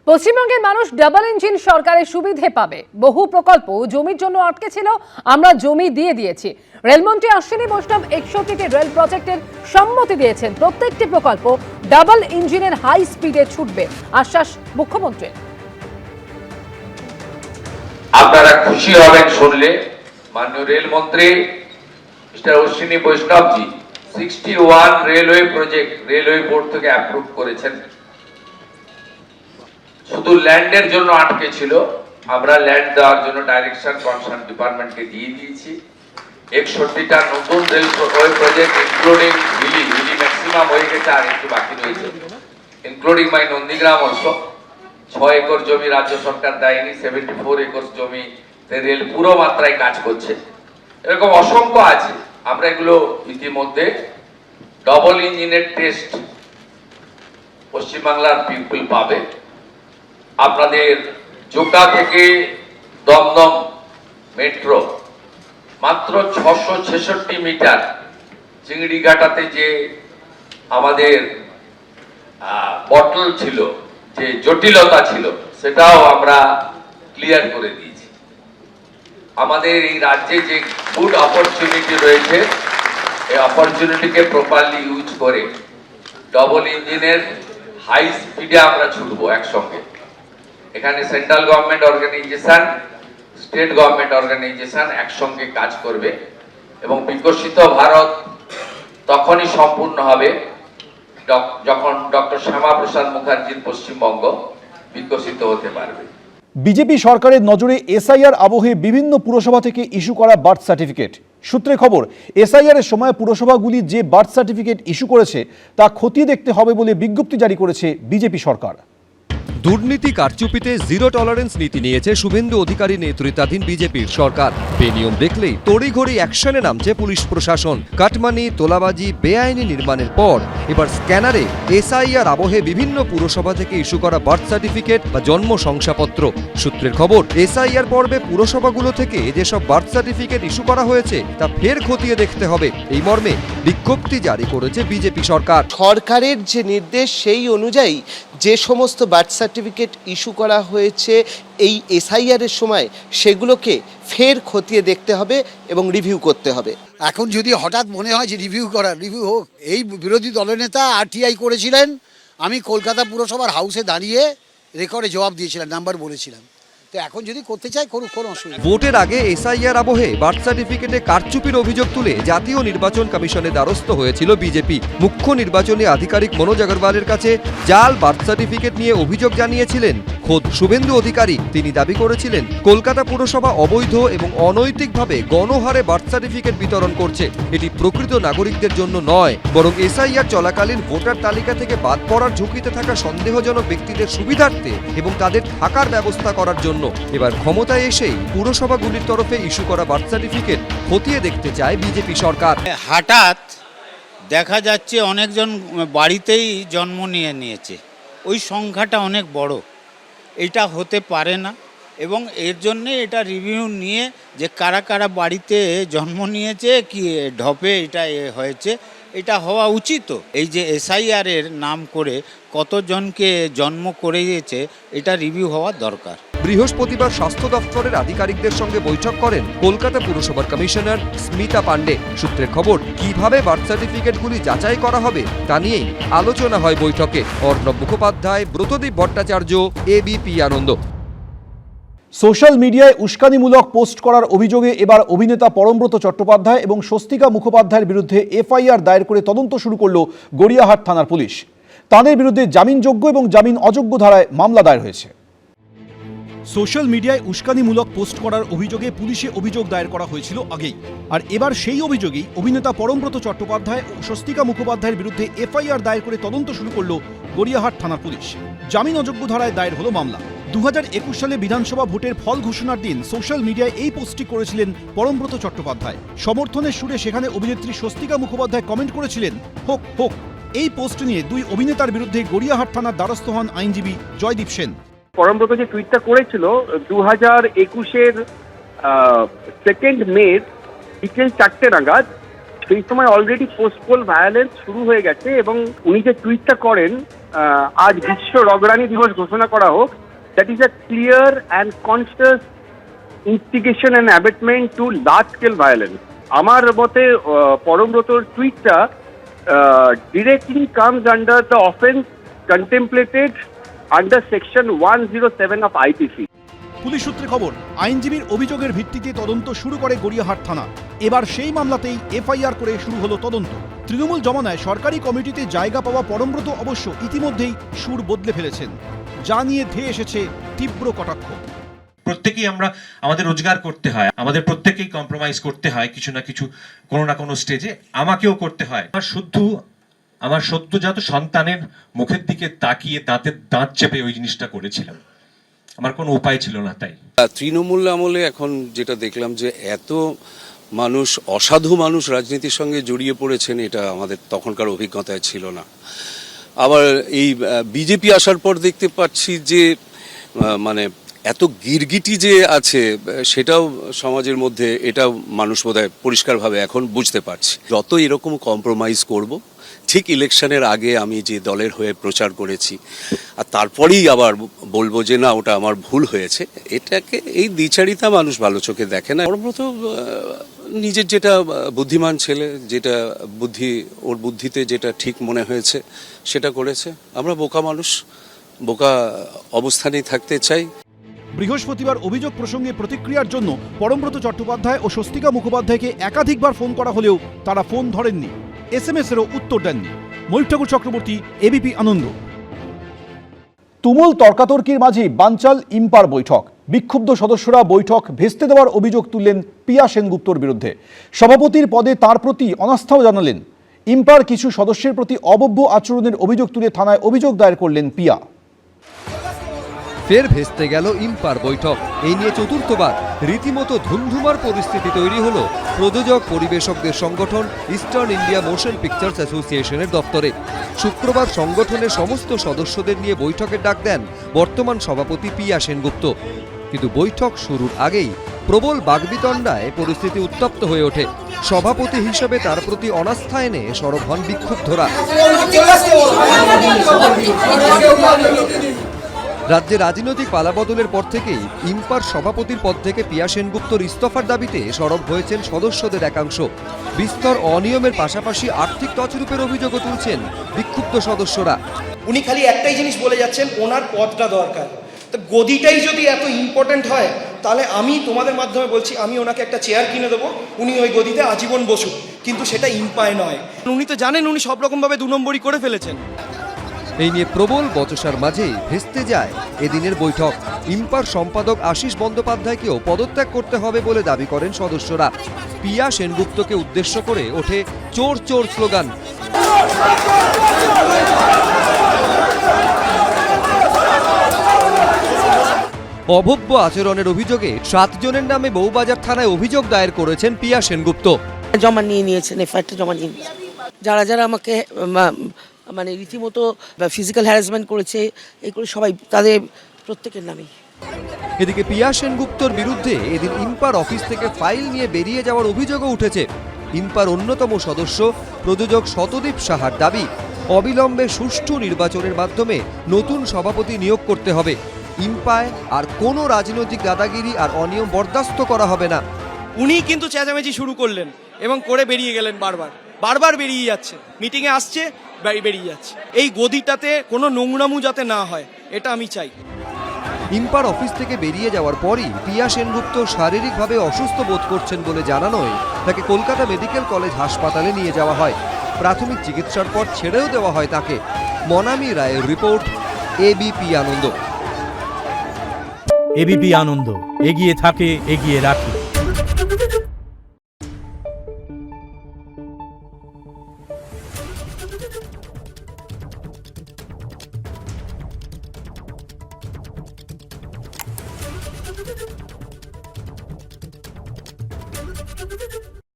পশ্চিমবঙ্গের মানুষ double engine সরকারের সুবিধে পাবে। বহু প্রকল্প জমির জন্য আটকে ছিল, আমরা জমি দিয়ে দিয়েছি। রেলমন্ত্রী অশ্বিনী বৈষ্ণব 61টি রেল প্রজেক্টের সম্মতি দিয়েছেন। প্রত্যেকটি প্রকল্প ডাবল ইঞ্জিনের হাই স্পিডে ছুটবে, আশ্বাস মুখ্যমন্ত্রীর। আপনারা খুশি হবেন শুনলে, মাননীয় রেলমন্ত্রী mister Ashwini Vaishnavji 61 railway project railway board থেকে অ্যাপ্রুভ করেছেন। শুধু ল্যান্ডের জন্য আটকে ছিল, আমরা ল্যান্ড দেওয়ার জন্য ডাইরেকশন কনসার্ন ডিপার্টমেন্টকে দিয়ে দিয়েছি। 61টা নতুন railway project including Hili maximum হয়ে গেছে, আর একটু বাকি রয়েছে, including my Nandigram also. 6 acre জমি রাজ্য সরকার দেয়নি, 74 একর জমি রেল পুরো মাত্রায় কাজ করছে। এরকম অসংখ্য আছে। আমরা এগুলো ইতিমধ্যে ডবল ইঞ্জিনের টেস্ট পশ্চিমবাংলার পিপল পাবে। আপনাদের জোকা থেকে দমদম মেট্রো মাত্র 666 মিটার। চিংড়িঘাটাতে যে আমাদের বটল ছিল, যে জটিলতা ছিল, সেটাও আমরা ক্লিয়ার করে দিয়েছি। আমাদের এই রাজ্যে যে গুড অপরচুনিটি রয়েছে, এই অপরচুনিটিকে প্রপারলি ইউজ করে ডবল ইঞ্জিনের হাই স্পিডে আমরা ছুটবো একসঙ্গে। এখানে central government organisation, state government organisation একসঙ্গে কাজ করবে এবং বিকশিত ভারত তখনই সম্পূর্ণ হবে যখন ডক্টর শ্যামাপ্রসাদ মুখার্জির পশ্চিমবঙ্গ বিকশিত হতে পারবে। বিজেপি সরকারের নজরে এসআইআর আবহে বিভিন্ন পুরসভা থেকে ইস্যু করা বার্থ সার্টিফিকেট। সূত্রে খবর, এসআইআর এর সময় পুরসভাগুলি যে বার্থ সার্টিফিকেট ইস্যু করেছে তা খতিয়ে দেখতে হবে বলে বিজ্ঞপ্তি জারি করেছে বিজেপি সরকার। দুর্নীতি কারচুপিতে জিরো টলারেন্স নীতি নিয়েছে শুভেন্দু অধিকারী নেতৃত্বাধীন বিজেপির সরকার। বেনিয়ম দেখলেই তড়িঘড়ি অ্যাকশনে নামছে পুলিশ প্রশাসন। কাটমানি, তোলাবাজি, বেআইনি নির্মাণের পর এবার স্ক্যানারে এসআইআর আবহে বিভিন্ন পুরসভা থেকে ইস্যু করা বার্থ সার্টিফিকেট বা জন্ম শংসাপত্র। সূত্রের খবর, এসআইআর পর্বে পুরসভাগুলো থেকে যেসব বার্থ সার্টিফিকেট ইস্যু করা হয়েছে তা ফের খতিয়ে দেখতে হবে, এই মর্মে বিজ্ঞপ্তি জারি করেছে বিজেপি সরকার। সরকারের যে নির্দেশ সেই অনুযায়ী যে সমস্ত বার্থ সার্টিফিকেট ইস্যু করা হয়েছে এই এসআইআর এর সময়, সেগুলোকে ফের খতিয়ে দেখতে হবে এবং রিভিউ করতে হবে। এখন যদি হঠাৎ মনে হয় যে রিভিউ হোক, এই বিরোধী দলনেতা আরটিআই করেছিলেন, আমি কলকাতা পুরসভার হাউসে দাঁড়িয়ে রেকর্ডে জবাব দিয়েছিলাম, নাম্বার বলেছিলাম। তো এখন যদি করতে চাই করুক, কোনো অসুবিধা। ভোটের আগে এসআইআর আবহে বার্থ সার্টিফিকেটে কারচুপির অভিযোগ তুলে জাতীয় নির্বাচন কমিশনের দ্বারস্থ হয়েছিল বিজেপি। মুখ্য নির্বাচনী আধিকারিক মনোজ আগরওয়ালের কাছে জাল বার্থ সার্টিফিকেট নিয়ে অভিযোগ জানিয়েছিলেন খোদ শুভেন্দু অধিকারী। তিনি দাবি করেছিলেন কলকাতা পুরসভা অবৈধ এবং অনৈতিকভাবে গণহারে বার্থ সার্টিফিকেট বিতরণ করছে। এটি প্রকৃত নাগরিকদের জন্য নয়, বরং এসআইআর চলাকালীন ভোটার তালিকা থেকে বাদ পড়ার ঝুঁকিতে থাকা সন্দেহজনক ব্যক্তিদের সুবিধার্থে এবং তাদের থাকার ব্যবস্থা করার জন্য এবার ক্ষমতায় এসেই পুরসভাগুলির তরফে ইস্যু করা বার্থ সার্টিফিকেট খতিয়ে দেখতে চায় বিজেপি সরকার। হঠাৎ দেখা যাচ্ছে অনেকজন বাড়িতেই জন্ম নিয়েছে, ওই সংখ্যাটা অনেক বড়। এটা হতে পারে না এবং এর জন্যে এটা রিভিউ নিয়ে যে কারা কারা বাড়িতে জন্ম নিয়েছে, কি ঢপে এটা হয়েছে, এটা হওয়া উচিত। এই যে এসআইআর এর নাম করে কতজনকে জন্ম করিয়েছে, এটা রিভিউ হওয়া দরকার। বৃহস্পতিবার স্বাস্থ্য দপ্তরের আধিকারিকদের সঙ্গে বৈঠক করেন কলকাতা পুরসভার কমিশনার স্মিতা পান্ডে। সূত্রের খবর, কিভাবে বার্থ সার্টিফিকেটগুলি যাচাই করা হবে তা নিয়েই আলোচনা হয় বৈঠকে। অর্ণব মুখোপাধ্যায়, ব্রতদীপ ভট্টাচার্য, এবিপি আনন্দ। সোশ্যাল মিডিয়ায় উস্কানিমূলক পোস্ট করার অভিযোগে এবার অভিনেতা পরমব্রত চট্টোপাধ্যায় এবং স্বস্তিকা মুখোপাধ্যায়ের বিরুদ্ধে এফআইআর দায়ের করে তদন্ত শুরু করল গড়িয়াহাট থানার পুলিশ। তাদের বিরুদ্ধে জামিনযোগ্য এবং জামিন অযোগ্য ধারায় মামলা দায়ের হয়েছে। সোশ্যাল মিডিয়ায় উস্কানিমূলক পোস্ট করার অভিযোগে পুলিশে অভিযোগ দায়ের করা হয়েছিল আগেই, আর এবার সেই অভিযোগেই অভিনেতা পরমব্রত চট্টোপাধ্যায় ও স্বস্তিকা মুখোপাধ্যায়ের বিরুদ্ধে এফআইআর দায়ের করে তদন্ত শুরু করল গড়িয়াহাট থানার পুলিশ। জামিন অযোগ্য ধারায় দায়ের হলো মামলা। 2021 সালে বিধানসভা ভোটের ফল ঘোষণার দিন সোশ্যাল মিডিয়ায় এই পোস্টটি করেছিলেন পরমব্রত চট্টোপাধ্যায়। সমর্থনের সুরে সেখানে অভিনেত্রী স্বস্তিকা মুখোপাধ্যায় কমেন্ট করেছিলেন, হোক হোক। এই পোস্ট নিয়ে দুই অভিনেতার বিরুদ্ধে গড়িয়াহাট থানার দ্বারস্থ হন আইনজীবী জয়দীপ সেন। পরমব্রত যে টুইটটা করেছিল 2021-এর 2 মে বিকেল 4টে নাগাদ, সেই সময় অলরেডি পোস্ট পোল ভায়োলেন্স শুরু হয়ে গেছে এবং উনি যে টুইটটা করেন আজ বিশ্ব রগরানি দিবস ঘোষণা করা হোক, that is a clear and conscious instigation and abetment to large scale violence. আমার মতে পরমব্রতর টুইটটা directly comes under the offence contemplated under section 107 of IPC. Police সূত্রে খবর, আইনজীবীর অভিযোগের ভিত্তিতে তদন্ত শুরু করে গড়িয়াহাট থানা। এবার সেই মামলাতেই এফআইআর করে শুরু হলো তদন্ত। তৃণমূল জমানায় সরকারি কমিটিতে জায়গা পাওয়া পরমব্রত অবশ্য ইতিমধ্যেই সুর বদলে ফেলেছেন, যা নিয়ে ধেয়ে এসেছে তীব্র কটাক্ষ। প্রত্যেকেই আমরা আমাদের রোজগার করতে হয়, আমাদের প্রত্যেকেই কম্প্রোমাইজ করতে হয় কিছু না কিছু, কোনো না কোনো স্টেজে আমাকেও করতে হয়। আমার সদ্যজাত সন্তানের মুখের দিকে তাকিয়ে দাঁতের দাঁত চেপে ওই জিনিসটা করেছিলাম, আমার কোনো উপায় ছিল না। তাই তৃণমূল আমলে এখন যেটা দেখলাম যে এত মানুষ, অসাধু মানুষ রাজনীতির সঙ্গে জড়িয়ে পড়েছেন, এটা আমাদের তখনকার অভিজ্ঞতায় ছিল না। আবার এই বিজেপি আসার পর দেখতে পাচ্ছি যে মানে এত গিরগিটি যে আছে সেটাও সমাজের মধ্যে, এটাও মানুষ বোধহয় পরিষ্কারভাবে এখন বুঝতে পারছে। যত এরকম কম্প্রোমাইজ করব, ঠিক ইলেকশনের আগে আমি যে দলের হয়ে প্রচার করেছি আর তারপরেই আবার বলবো যে না ওটা আমার ভুল হয়েছে, এটাকে এই দ্বিচারিতা মানুষ ভালো চোখে দেখে না। পরমব্রত নিজের যেটা বুদ্ধিমান ছেলে, যেটা ওর বুদ্ধিতে যেটা ঠিক মনে হয়েছে সেটা করেছে। আমরা বোকা মানুষ, বোকা অবস্থানেই থাকতে চাই। বৃহস্পতিবার অভিযোগ প্রসঙ্গে প্রতিক্রিয়ার জন্য পরমব্রত চট্টোপাধ্যায় ও স্বস্তিকা মুখোপাধ্যায়কে একাধিকবার ফোন করা হলেও তারা ফোন ধরেননি, SMS-এরও উত্তর দেননি। ময়ূর ঠাকুর চক্রবর্তী, ABP আনন্দ। তুমুল তর্কাতর্কির মাঝে বানচাল ইম্পার বৈঠক। বিক্ষুব্ধ সদস্যরা বৈঠক ভেস্তে দেওয়ার অভিযোগ তুললেন পিয়া সেনগুপ্তর বিরুদ্ধে। সভাপতির পদে তার প্রতি অনাস্থাও জানালেন। ইম্পার কিছু সদস্যের প্রতি অবব্য আচরণের অভিযোগ তুলে থানায় অভিযোগ দায়ের করলেন পিয়া। ফের ভেস্তে গেল ইম্পার বৈঠক। এই নিয়ে চতুর্থবার রীতিমতো ধুমধুমার পরিস্থিতি তৈরি হলো প্রযোজক পরিবেশকদের সংগঠন ইস্টার্ন ইন্ডিয়া মোশন পিকচার্স অ্যাসোসিয়েশনের দপ্তরে। শুক্রবার সংগঠনের সমস্ত সদস্যদের নিয়ে বৈঠকের ডাক দেন বর্তমান সভাপতি পিয়া সেনগুপ্ত। কিন্তু বৈঠক শুরুর আগেই প্রবল বাগবিতণ্ডায় পরিস্থিতি উত্তপ্ত হয়ে ওঠে। সভাপতি হিসেবে তার প্রতি অনাস্থা এনে সরব হন বিক্ষুব্ধরা। রাজ্যে রাজনৈতিক পালাবদলের পর থেকেই ইম্পার সভাপতির পদ থেকে পিয়া সেনগুপ্তর ইস্তফার দাবিতে সরব হয়েছেন সদস্যদের একাংশ। বিস্তর অনিয়মের পাশাপাশি আর্থিক তছরূপের অভিযোগও তুলছেন বিক্ষুব্ধ সদস্যরা। উনি খালি একটাই জিনিস বলে যাচ্ছেন, ওনার পদটা দরকার। তো গদিটাই যদি এত ইম্পর্টেন্ট হয়, তাহলে আমি তোমাদের মাধ্যমে বলছি, আমি ওনাকে একটা চেয়ার কিনে দেবো, উনি ওই গদিতে আজীবন বসুক, কিন্তু সেটা ইম্পায় নয়। উনি তো জানেন উনি সব রকমভাবে 2 নম্বরই করে ফেলেছেন। এই নিয়ে প্রবল বচসার মাঝেই ভেস্তে যায় এদিনের বৈঠক। ইম্পার সম্পাদক আশিস বন্দ্যোপাধ্যায়কেও পদত্যাগ করতে হবে বলে দাবি করেন সদস্যরা। পিয়া সেনগুপ্তকে উদ্দেশ্য করে ওঠে চোর চোর স্লোগান। অভব্য আচরণের অভিযোগে 7 জনের নামে বউবাজার থানায় অভিযোগ দায়ের করেছেন পিয়া সেনগুপ্ত। জমা নিয়েছেন, এফআইআরটা জমা নিয়ে নিয়েছেন। যারা যারা আমাকে মানে রীতিমতো ফিজিক্যাল হ্যারাসমেন্ট করেছে, এগুলো সবাই তাদের প্রত্যেকের নামেই। এদিকে পিয়া সেনগুপ্তর বিরুদ্ধে এদিন ইম্পার অফিস থেকে ফাইল নিয়ে বেরিয়ে যাওয়ার অভিযোগও উঠেছে। ইম্পার অন্যতম সদস্য প্রযোজক শতদীপ সাহার দাবি, অবিলম্বে সুষ্ঠু নির্বাচনের মাধ্যমে নতুন সভাপতি নিয়োগ করতে হবে। ইম্পায় আর কোনো রাজনৈতিক দাদাগিরি আর অনিয়ম বরদাস্ত করা হবে না। উনি কিন্তু চেঁচামেচি শুরু করলেন এবং করে বেরিয়ে গেলেন, বারবার বেরিয়ে যাচ্ছে, মিটিংয়ে আসছে, বেরিয়ে যাচ্ছে। এই গদিটাতে কোনো নোংরামু যাতে না হয়, এটা আমি চাই। ইম্পার অফিস থেকে বেরিয়ে যাওয়ার পরই পিয়া সেনগুপ্ত শারীরিকভাবে অসুস্থ বোধ করছেন বলে জানানোয় তাকে কলকাতা মেডিকেল কলেজ হাসপাতালে নিয়ে যাওয়া হয়। প্রাথমিক চিকিৎসার পর ছেড়েও দেওয়া হয় তাকে। মনামি রায়ের রিপোর্ট, এবিপি আনন্দ। এবিপি আনন্দ, এগিয়ে থাকে, এগিয়ে রাখে।